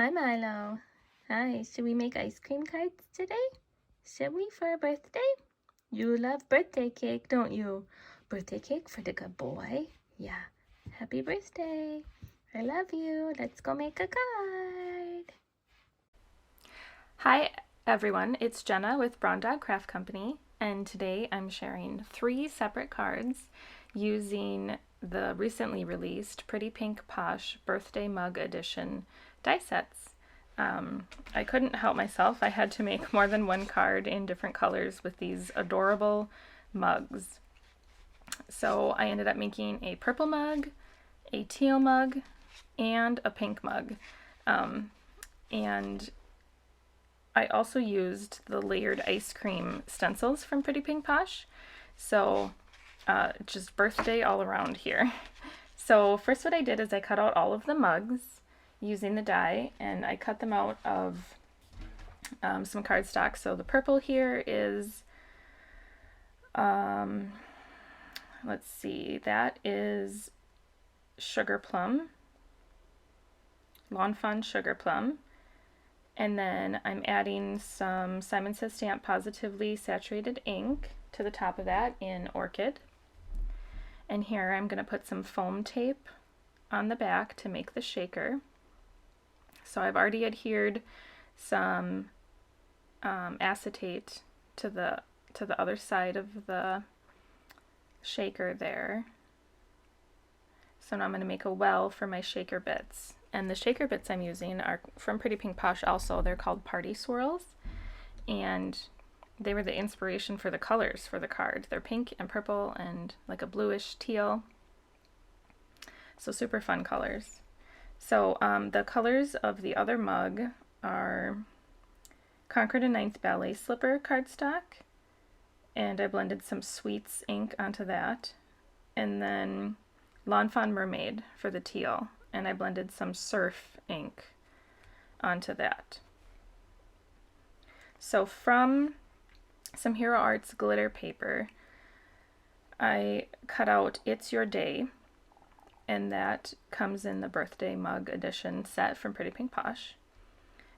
Hi, Milo. Hi, should we make ice cream cards today? Should we for a birthday? You love birthday cake, don't you? Birthday cake for the good boy. Yeah. Happy birthday. I love you. Let's go make a card. Hi everyone, it's Jenna with Brown Dog Craft Company, and today I'm sharing 3 separate cards using the recently released Pretty Pink Posh Birthday Mug Edition die sets. I couldn't help myself. I had to make more than one card in different colors with these adorable mugs. So I ended up making a purple mug, a teal mug, and a pink mug. And I also used the layered ice cream stencils from Pretty Pink Posh. So just birthday all around here. So first what I did is I cut out all of the mugs using the die, and I cut them out of some cardstock. So the purple here is, let's see, that is Sugar Plum, Lawn Fawn Sugar Plum. And then I'm adding some Simon Says Stamp Positively Saturated ink to the top of that in Orchid. And here I'm going to put some foam tape on the back to make the shaker. So I've already adhered some acetate to the other side of the shaker there. So now I'm going to make a well for my shaker bits. And the shaker bits I'm using are from Pretty Pink Posh also. They're called Party Swirls. And they were the inspiration for the colors for the card. They're pink and purple and like a bluish teal. So super fun colors. So the colors of the other mug are Concord and Ninth Ballet Slipper cardstock. And I blended some Sweets ink onto that. And then Lawn Fawn Mermaid for the teal. And I blended some Surf ink onto that. So from some Hero Arts glitter paper, I cut out It's Your Day, and that comes in the birthday mug edition set from Pretty Pink Posh.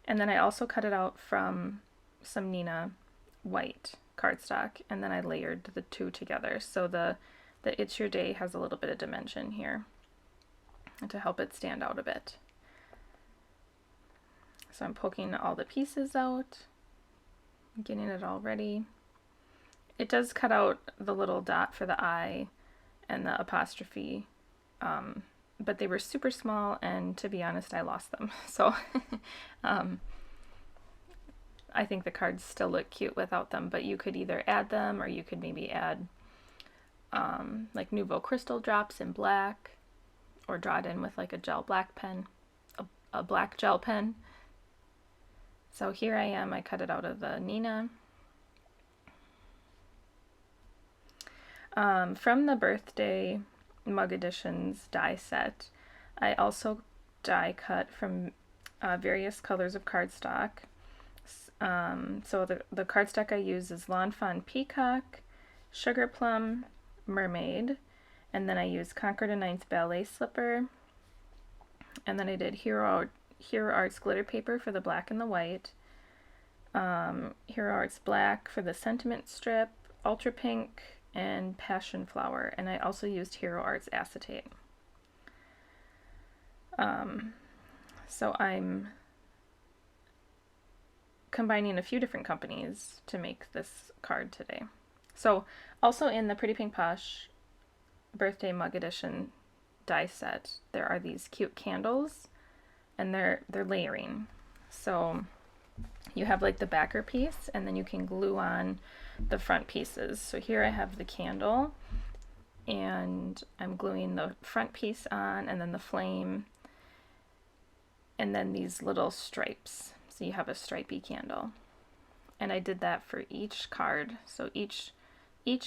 And then I also cut it out from some Nina white cardstock, and then I layered the two together. So the It's Your Day has a little bit of dimension here to help it stand out a bit. So I'm poking all the pieces out, getting it all ready. It does cut out the little dot for the I and the apostrophe, but they were super small, and to be honest, I lost them. So I think the cards still look cute without them, but you could either add them, or you could maybe add like Nouveau Crystal drops in black, or draw it in with like a gel black pen, a black gel pen. So here I am, I cut it out of the Nina. From the birthday mug editions die set, I also die cut from various colors of cardstock. So the cardstock I use is Lawn Fawn Peacock, Sugar Plum, Mermaid, and then I used Concord and Ninth Ballet Slipper, and then I did Hero Arts glitter paper for the black and the white, Hero Arts black for the sentiment strip, Ultra Pink, and Passion Flower, and I also used Hero Arts acetate. So I'm combining a few different companies to make this card today. So also in the Pretty Pink Posh birthday mug edition die set, there are these cute candles, and they're layering. So you have like the backer piece, and then you can glue on the front pieces. So here I have the candle, and I'm gluing the front piece on, and then the flame, and then these little stripes. So you have a stripy candle. And I did that for each card. So each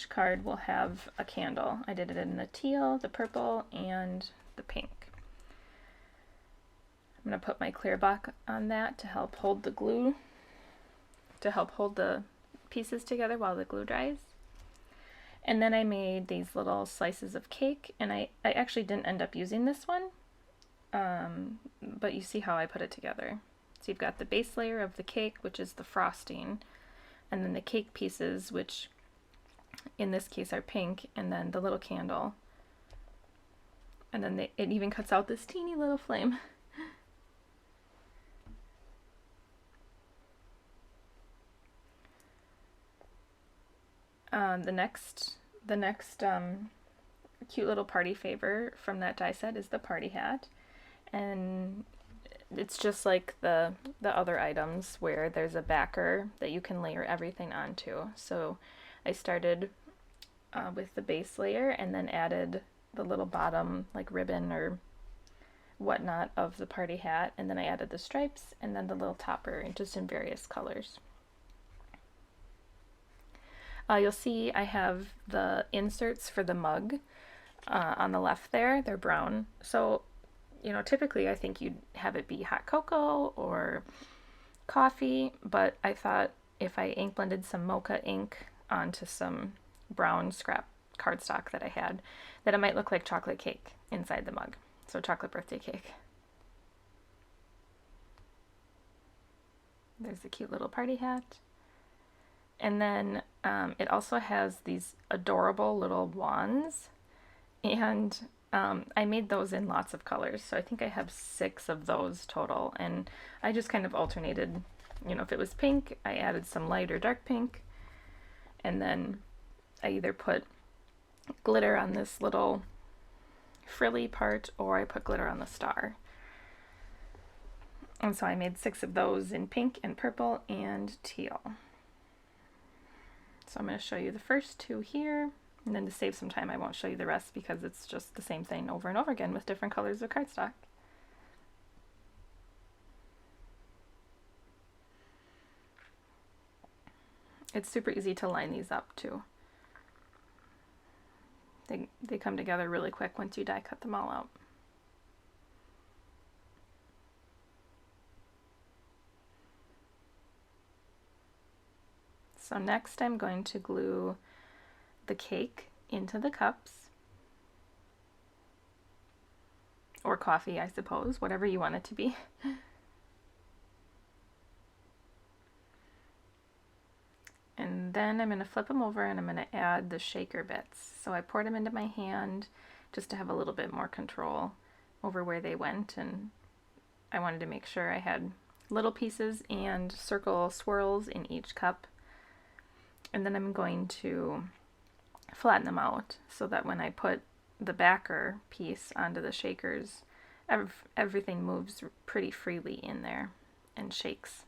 card will have a candle. I did it in the teal, the purple, and the pink. I'm going to put my clear block on that to help hold the glue, to help hold the pieces together while the glue dries. And then I made these little slices of cake, and I actually didn't end up using this one, but you see how I put it together. So you've got the base layer of the cake, which is the frosting, and then the cake pieces, which in this case are pink, and then the little candle. And then it even cuts out this teeny little flame. The next cute little party favor from that die set is the party hat, and it's just like the other items where there's a backer that you can layer everything onto. So I started with the base layer and then added the little bottom like ribbon or whatnot of the party hat, and then I added the stripes and then the little topper just in various colors. You'll see I have the inserts for the mug on the left there. They're brown. So, you know, typically I think you'd have it be hot cocoa or coffee, but I thought if I ink blended some mocha ink onto some brown scrap cardstock that I had, that it might look like chocolate cake inside the mug. So chocolate birthday cake. There's the cute little party hat. And then it also has these adorable little wands, and I made those in lots of colors. So I think I have 6 of those total, and I just kind of alternated, you know, if it was pink, I added some light or dark pink, and then I either put glitter on this little frilly part or I put glitter on the star. And so I made 6 of those in pink and purple and teal. So I'm going to show you the first 2 here, and then to save some time I won't show you the rest because it's just the same thing over and over again with different colors of cardstock. It's super easy to line these up too. They come together really quick once you die cut them all out. So next I'm going to glue the cake into the cups, or coffee, I suppose, whatever you want it to be. And then I'm going to flip them over and I'm going to add the shaker bits. So I poured them into my hand just to have a little bit more control over where they went, and I wanted to make sure I had little pieces and circle swirls in each cup. And then I'm going to flatten them out so that when I put the backer piece onto the shakers, everything moves pretty freely in there and shakes.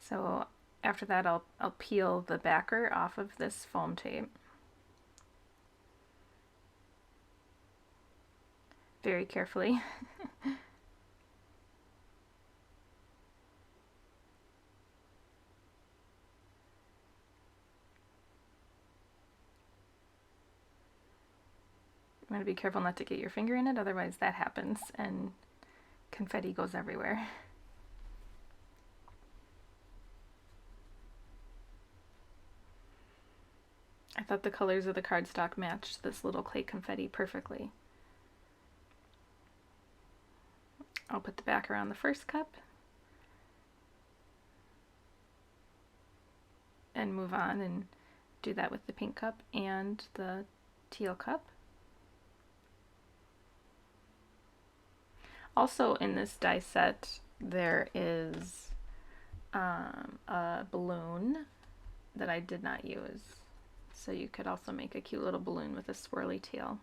So after that I'll peel the backer off of this foam tape. Very carefully. You want to be careful not to get your finger in it, otherwise that happens and confetti goes everywhere. I thought the colors of the cardstock matched this little clay confetti perfectly. I'll put the backer on the first cup and move on and do that with the pink cup and the teal cup. Also in this die set there is a balloon that I did not use. So you could also make a cute little balloon with a swirly tail.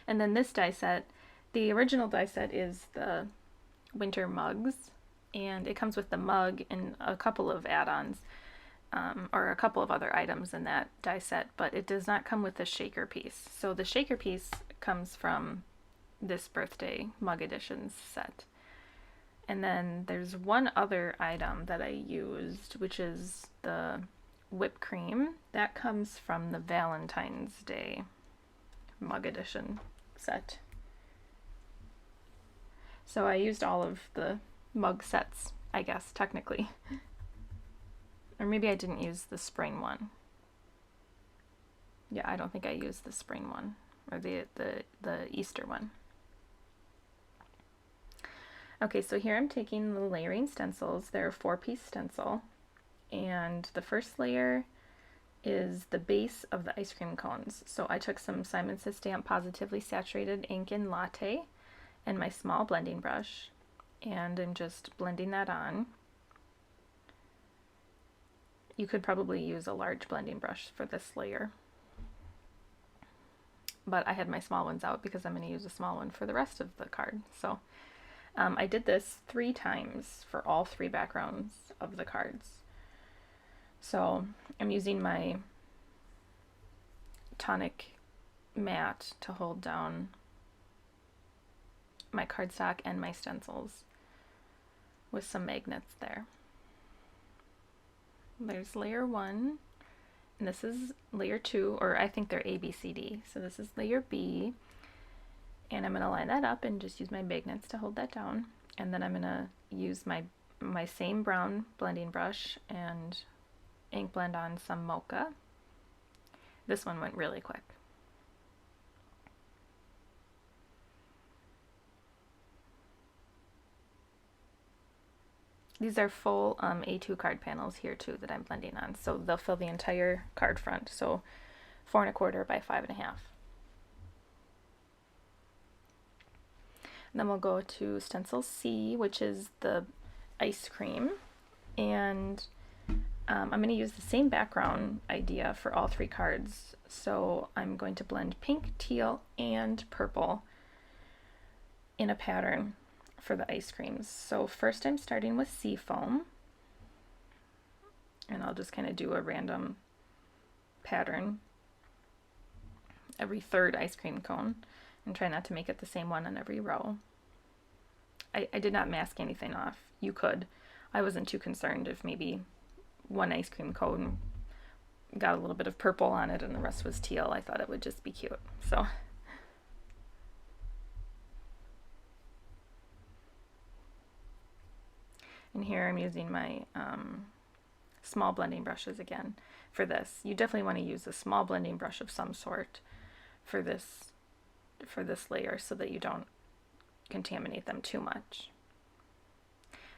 And then this die set, the original die set is the winter mugs, and it comes with the mug and a couple of add-ons, or a couple of other items in that die set, but it does not come with the shaker piece. So the shaker piece comes from this birthday mug editions set. And then there's one other item that I used, which is the whipped cream. That comes from the Valentine's Day mug edition set. So I used all of the mug sets, I guess, technically. Or maybe I didn't use the spring one. Yeah, I don't think I used the spring one, or the Easter one. Okay, so here I'm taking the layering stencils. They're a 4-piece stencil. And the first layer is the base of the ice cream cones. So I took some Simon Says Stamp Positively Saturated ink in Latte and my small blending brush, and I'm just blending that on. You could probably use a large blending brush for this layer, but I had my small ones out because I'm going to use a small one for the rest of the card. So I did this 3 times for all 3 backgrounds of the cards. So I'm using my tonic mat to hold down my cardstock and my stencils with some magnets there. There's layer 1, and this is layer 2, or I think they're A, B, C, D. So this is layer B, and I'm going to line that up and just use my magnets to hold that down. And then I'm going to use my same brown blending brush and ink blend on some mocha. This one went really quick. These are full A2 card panels here too that I'm blending on, so they'll fill the entire card front. So 4 1/4 by 5 1/2. Then we'll go to stencil C, which is the ice cream, and I'm going to use the same background idea for all 3 cards. So I'm going to blend pink, teal, and purple in a pattern for the ice creams. So first I'm starting with sea foam, and I'll just kind of do a random pattern every 3rd ice cream cone and try not to make it the same one on every row. I did not mask anything off. You could. I wasn't too concerned if maybe one ice cream cone got a little bit of purple on it and the rest was teal. I thought it would just be cute. So and here I'm using my small blending brushes again for this. You definitely want to use a small blending brush of some sort for this layer so that you don't contaminate them too much.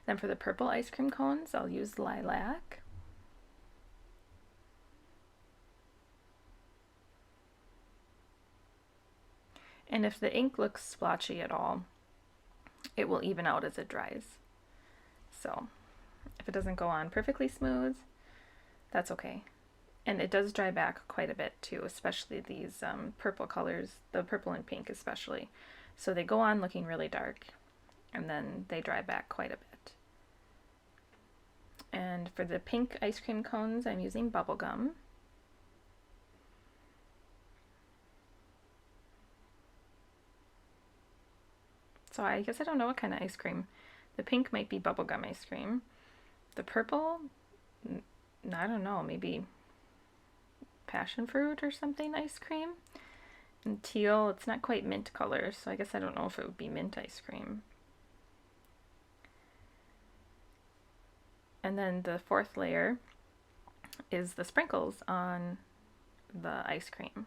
Then for the purple ice cream cones, I'll use lilac. And if the ink looks splotchy at all, it will even out as it dries. So if it doesn't go on perfectly smooth, that's okay. And it does dry back quite a bit too, especially these purple colors, the purple and pink especially. So they go on looking really dark, and then they dry back quite a bit. And for the pink ice cream cones, I'm using bubble gum. So I guess I don't know what kind of ice cream. The pink might be bubblegum ice cream. The purple, I don't know, maybe passion fruit or something ice cream. And teal, it's not quite mint color, so I guess I don't know if it would be mint ice cream. And then the 4th layer is the sprinkles on the ice cream.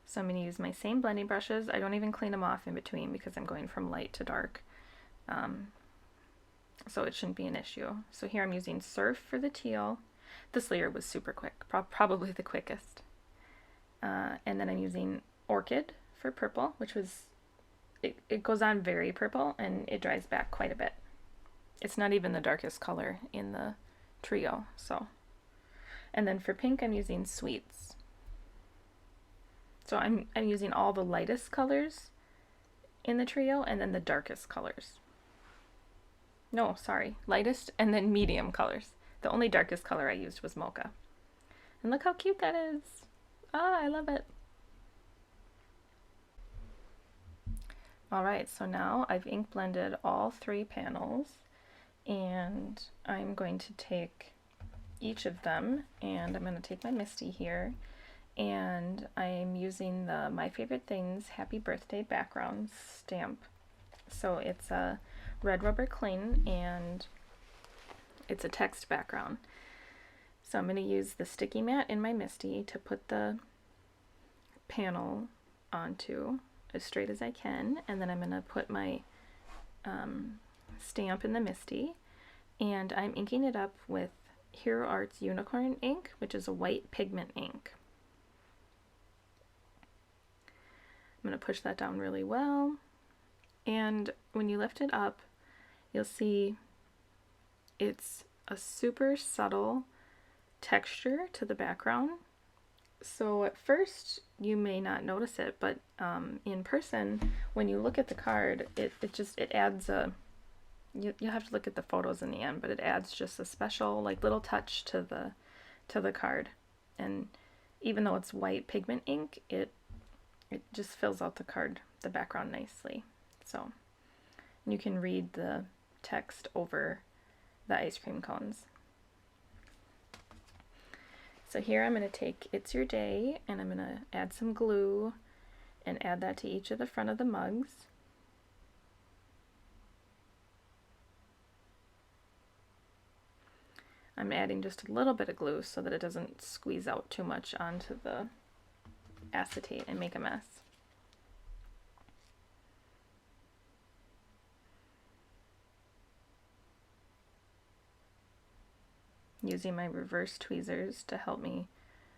So I'm going to use my same blending brushes. I don't even clean them off in between because I'm going from light to dark. So it shouldn't be an issue. So here I'm using Surf for the teal. This layer was super quick, probably the quickest. And then I'm using Orchid for purple, which was, it goes on very purple and it dries back quite a bit. It's not even the darkest color in the trio, so. And then for pink, I'm using Sweets. So I'm using all the lightest colors in the trio and then the darkest colors. No, sorry, lightest and then medium colors. The only darkest color I used was mocha. And look how cute that is. Ah, I love it. All right, so now I've ink blended all 3 panels, and I'm going to take each of them, and I'm going to take my Misty here, and I'm using the My Favorite Things Happy Birthday background stamp. So it's a red rubber cling and it's a text background. So I'm going to use the sticky mat in my Misty to put the panel onto as straight as I can, and then I'm going to put my stamp in the Misty, and I'm inking it up with Hero Arts Unicorn ink, which is a white pigment ink. I'm going to push that down really well, and when you lift it up, you'll see it's a super subtle texture to the background. So at first you may not notice it, but in person, when you look at the card, it adds a, you'll have to look at the photos in the end, but it adds just a special like little touch to the card. And even though it's white pigment ink, it just fills out the background nicely. So you can read the text over the ice cream cones. So here I'm going to take It's Your Day, and I'm going to add some glue and add that to each of the front of the mugs. I'm adding just a little bit of glue so that it doesn't squeeze out too much onto the acetate and make a mess. Using my reverse tweezers to help me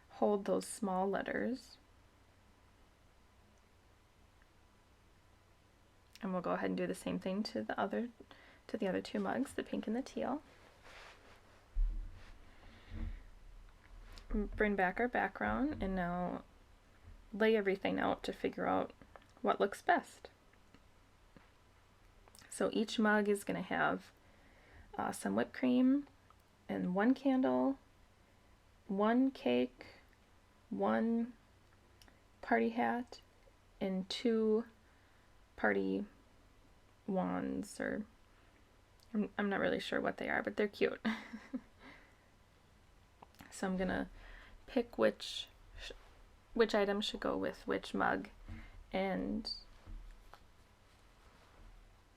hold those small letters. And we'll go ahead and do the same thing to the other two mugs, the pink and the teal. Bring back our background and now lay everything out to figure out what looks best. So each mug is going to have some whipped cream, and one candle, one cake, one party hat, and two party wands, or I'm not really sure what they are, but they're cute. So I'm gonna pick which item should go with which mug, and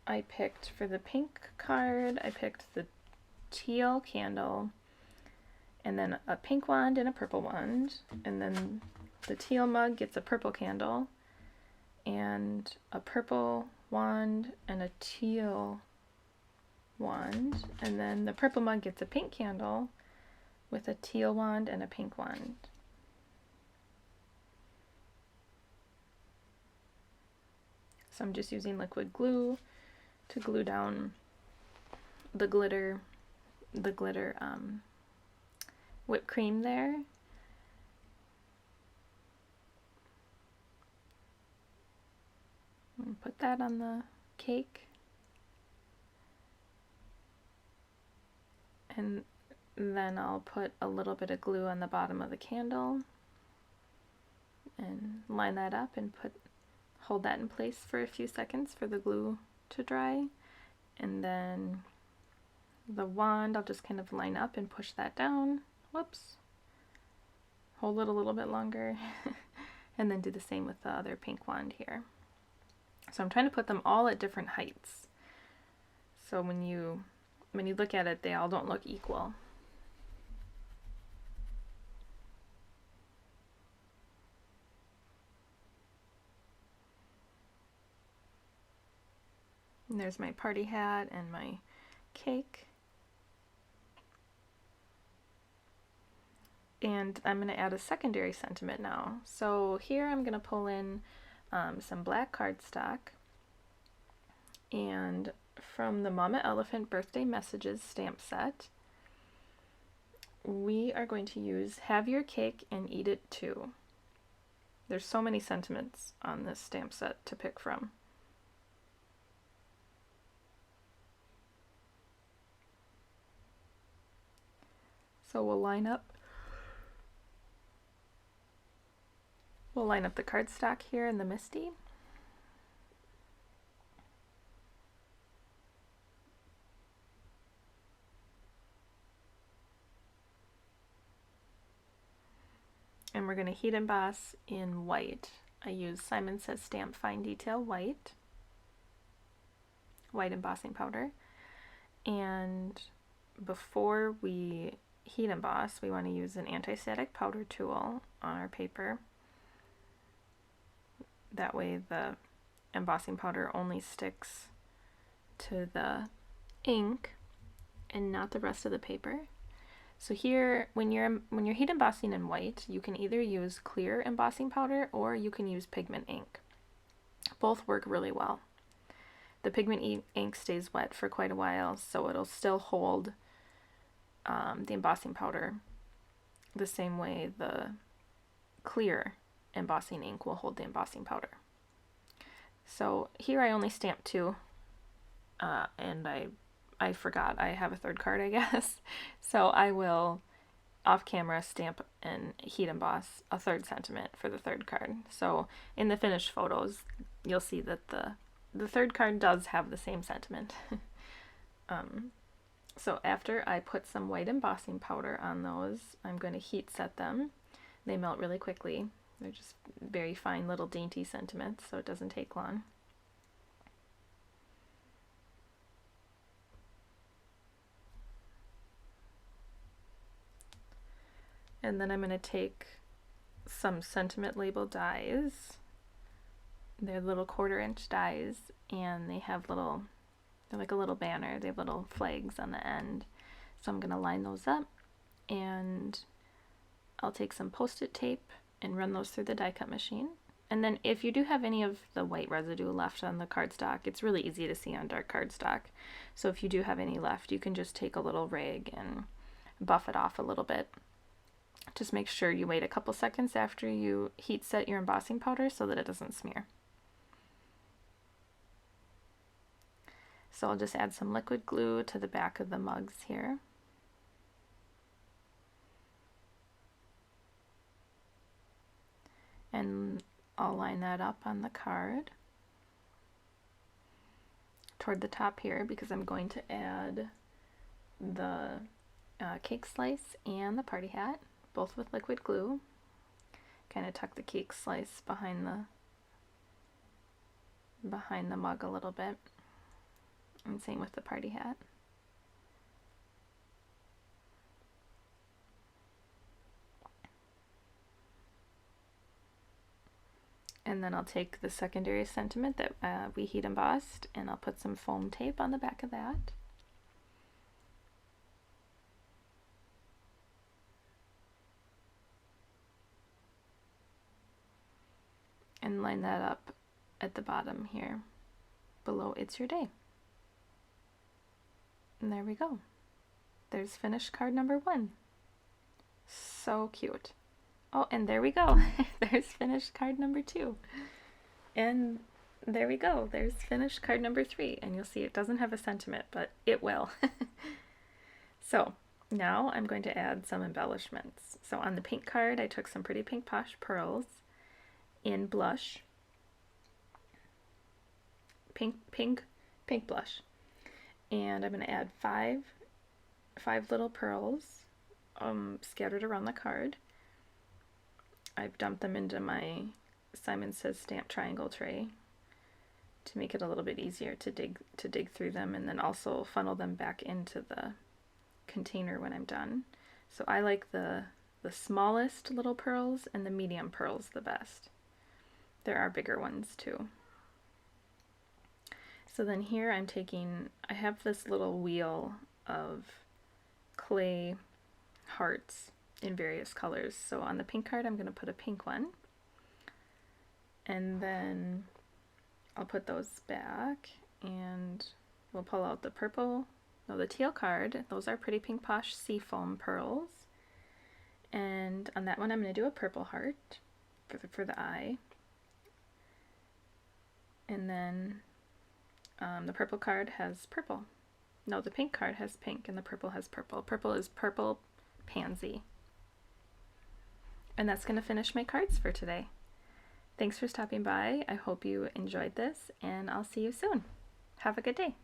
I picked for the pink card, I picked the teal candle, and then a pink wand and a purple wand, and then the teal mug gets a purple candle and a purple wand and a teal wand, and then the purple mug gets a pink candle with a teal wand and a pink wand. So I'm just using liquid glue to glue down the glitter whipped cream there. And put that on the cake. And then I'll put a little bit of glue on the bottom of the candle and line that up and hold that in place for a few seconds for the glue to dry. And then the wand, I'll just kind of line up and push that down. Whoops. Hold it a little bit longer. And then do the same with the other pink wand here. So I'm trying to put them all at different heights. So when you look at it, they all don't look equal. And there's my party hat and my cake. And I'm going to add a secondary sentiment now. So here I'm going to pull in some black cardstock, and from the Mama Elephant Birthday Messages stamp set, we are going to use Have Your Cake and Eat It Too. There's so many sentiments on this stamp set to pick from. So we'll line up the cardstock here in the Misty. And we're going to heat emboss in white. I use Simon Says Stamp Fine Detail white embossing powder. And before we heat emboss, we want to use an anti-static powder tool on our paper. That way the embossing powder only sticks to the ink and not the rest of the paper. So here, when you're heat embossing in white, you can either use clear embossing powder or you can use pigment ink. Both work really well. The pigment ink stays wet for quite a while, so it'll still hold the embossing powder the same way the clear embossing ink will hold the embossing powder. So here I only stamped 2, and I forgot I have a third card, I guess. So I will, off camera, stamp and heat emboss a 3rd sentiment for the 3rd card. So in the finished photos, you'll see that the 3rd card does have the same sentiment. So after I put some white embossing powder on those, I'm going to heat set them. They melt really quickly. They're just very fine little dainty sentiments, so it doesn't take long. And then I'm going to take some sentiment label dies. They're little 1/4-inch dies, and they have little, they're like a little banner. They have little flags on the end. So I'm going to line those up, and I'll take some Post-it tape and run those through the die cut machine. And then if you do have any of the white residue left on the cardstock, it's really easy to see on dark cardstock. So if you do have any left, you can just take a little rag and buff it off a little bit. Just make sure you wait a couple seconds after you heat set your embossing powder so that it doesn't smear. So I'll just add some liquid glue to the back of the mugs here. And I'll line that up on the card toward the top here because I'm going to add the cake slice and the party hat, both with liquid glue. Kind of tuck the cake slice behind the mug a little bit, and same with the party hat. And then I'll take the secondary sentiment that we heat embossed, and I'll put some foam tape on the back of that. And line that up at the bottom here, below It's Your Day. And there we go. There's finished card number 1. So cute. Oh, and there we go. There's finished card number 2. And there we go. There's finished card number 3. And you'll see it doesn't have a sentiment, but it will. So now I'm going to add some embellishments. So on the pink card, I took some pretty pink Posh pearls in blush. Pink blush. And I'm going to add five little pearls scattered around the card. I've dumped them into my Simon Says stamp triangle tray to make it a little bit easier to dig through them, and then also funnel them back into the container when I'm done. So I like the smallest little pearls and the medium pearls the best. There are bigger ones too. So then here I have this little wheel of clay hearts in various colors. So on the pink card, I'm going to put a pink one. And then I'll put those back, and we'll pull out the the teal card. Those are pretty pink Posh seafoam pearls. And on that one, I'm going to do a purple heart for the eye. And then the purple card has purple. No, the pink card has pink, and the purple has purple. Purple is purple pansy. And that's going to finish my cards for today. Thanks for stopping by. I hope you enjoyed this, and I'll see you soon. Have a good day.